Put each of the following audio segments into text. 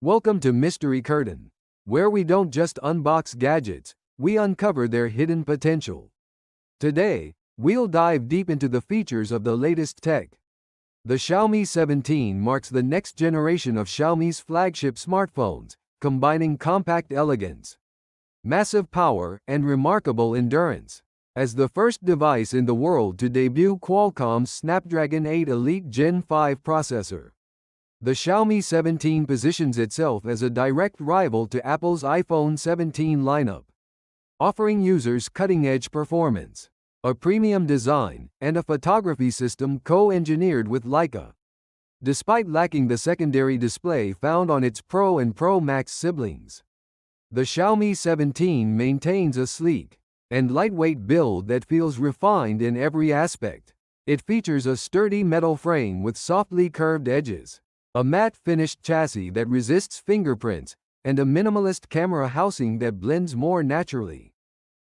Welcome to Mystery Curtain, where we don't just unbox gadgets, we uncover their hidden potential. Today, we'll dive deep into the features of the latest tech. The Xiaomi 17 marks the next generation of Xiaomi's flagship smartphones, combining compact elegance, massive power, and remarkable endurance. As the first device in the world to debut Qualcomm's Snapdragon 8 Elite Gen 5 processor, the Xiaomi 17 positions itself as a direct rival to Apple's iPhone 17 lineup, offering users cutting-edge performance, a premium design, and a photography system co-engineered with Leica. Despite lacking the secondary display found on its Pro and Pro Max siblings, the Xiaomi 17 maintains a sleek and lightweight build that feels refined in every aspect. It features a sturdy metal frame with softly curved edges, a matte-finished chassis that resists fingerprints, and a minimalist camera housing that blends more naturally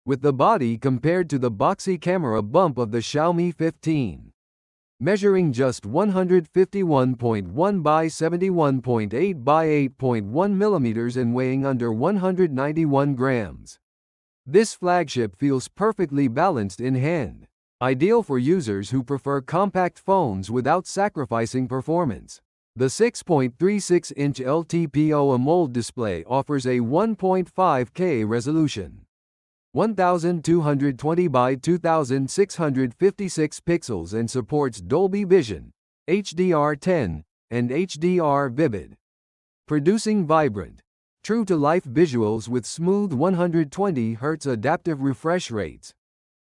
with the body compared to the boxy camera bump of the Xiaomi 15. Measuring just 151.1 by 71.8 by 8.1 millimeters and weighing under 191 grams. This flagship feels perfectly balanced in hand, ideal for users who prefer compact phones without sacrificing performance. The 6.36-inch LTPO AMOLED display offers a 1.5K resolution, 1220 by 2656 pixels, and supports Dolby Vision, HDR10, and HDR Vivid, producing vibrant, true-to-life visuals with smooth 120 Hz adaptive refresh rates.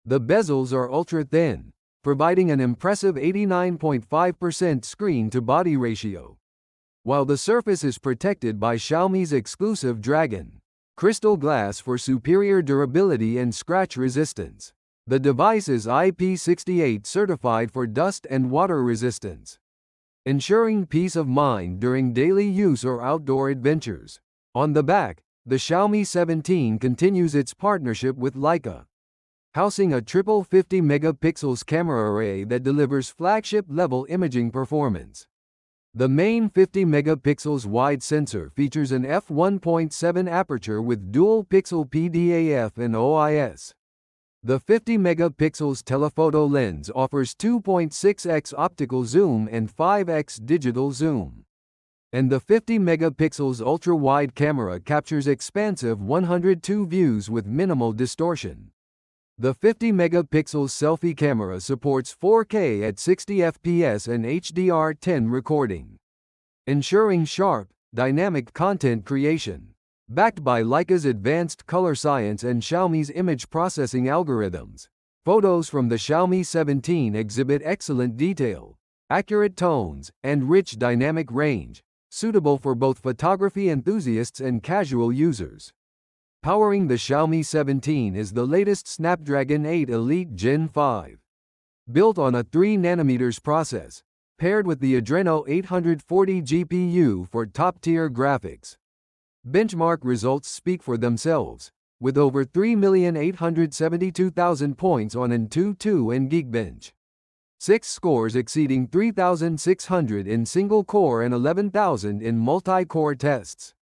The bezels are ultra-thin, providing an impressive 89.5% screen-to-body ratio, while the surface is protected by Xiaomi's exclusive Dragon crystal glass for superior durability and scratch resistance. The device is IP68 certified for dust and water resistance, ensuring peace of mind during daily use or outdoor adventures. On the back, the Xiaomi 17 continues its partnership with Leica, housing a triple 50-megapixels camera array that delivers flagship-level imaging performance. The main 50-megapixels wide sensor features an f1.7 aperture with dual-pixel PDAF and OIS. The 50-megapixels telephoto lens offers 2.6x optical zoom and 5x digital zoom, and the 50-megapixels ultra-wide camera captures expansive 102 views with minimal distortion. The 50-megapixel selfie camera supports 4K at 60 fps and HDR10 recording, ensuring sharp, dynamic content creation. Backed by Leica's advanced color science and Xiaomi's image processing algorithms, photos from the Xiaomi 17 exhibit excellent detail, accurate tones, and rich dynamic range, suitable for both photography enthusiasts and casual users. Powering the Xiaomi 17 is the latest Snapdragon 8 Elite Gen 5. Built on a 3nm process, paired with the Adreno 840 GPU for top-tier graphics. Benchmark results speak for themselves, with over 3,872,000 points on AnTuTu and Geekbench. 6 scores exceeding 3,600 in single-core and 11,000 in multi-core tests,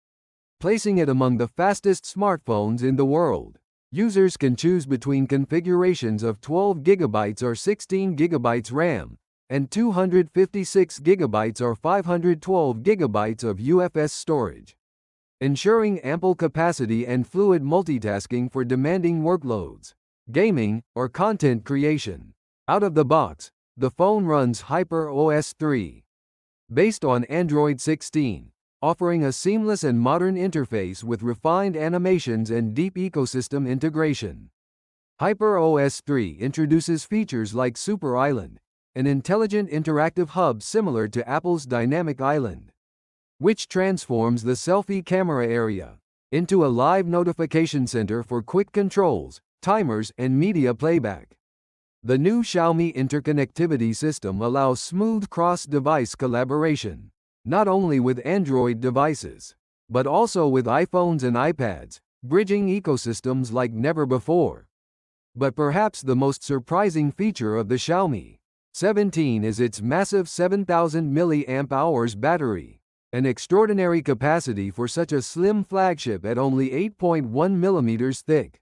placing it among the fastest smartphones in the world. Users can choose between configurations of 12GB or 16GB RAM, and 256GB or 512GB of UFS storage, ensuring ample capacity and fluid multitasking for demanding workloads, gaming, or content creation. Out of the box, the phone runs Hyper OS 3, based on Android 16, offering a seamless and modern interface with refined animations and deep ecosystem integration. Hyper OS 3 introduces features like Super Island, an intelligent interactive hub similar to Apple's Dynamic Island, which transforms the selfie camera area into a live notification center for quick controls, timers, and media playback. The new Xiaomi interconnectivity system allows smooth cross-device collaboration, not only with Android devices, but also with iPhones and iPads, bridging ecosystems like never before. But perhaps the most surprising feature of the Xiaomi 17 is its massive 7,000 mAh battery. An extraordinary capacity for such a slim flagship at only 8.1 mm thick.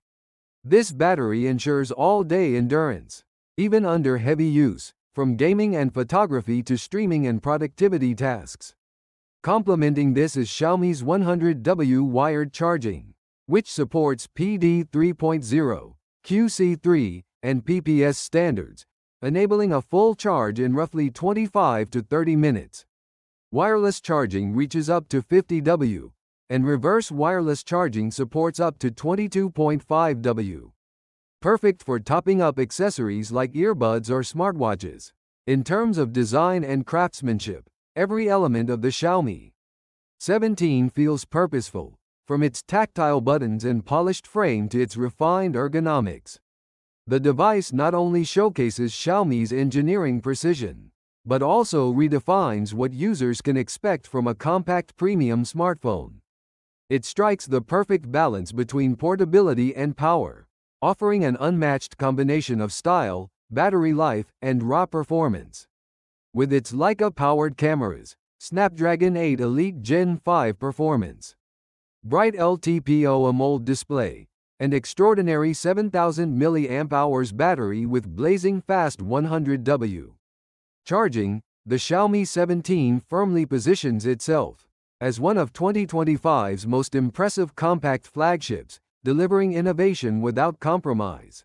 This battery ensures all-day endurance, even under heavy use, from gaming and photography to streaming and productivity tasks. Complementing this is Xiaomi's 100W wired charging, which supports PD 3.0, QC3, and PPS standards, enabling a full charge in roughly 25 to 30 minutes. Wireless charging reaches up to 50W, and reverse wireless charging supports up to 22.5W. Perfect for topping up accessories like earbuds or smartwatches. In terms of design and craftsmanship, every element of the Xiaomi 17 feels purposeful, from its tactile buttons and polished frame to its refined ergonomics. The device not only showcases Xiaomi's engineering precision, but also redefines what users can expect from a compact premium smartphone. It strikes the perfect balance between portability and power, offering an unmatched combination of style, battery life, and raw performance. With its Leica-powered cameras, Snapdragon 8 Elite Gen 5 performance, bright LTPO AMOLED display, and extraordinary 7000 mAh battery with blazing fast 100W charging, the Xiaomi 17 firmly positions itself as one of 2025's most impressive compact flagships, delivering innovation without compromise.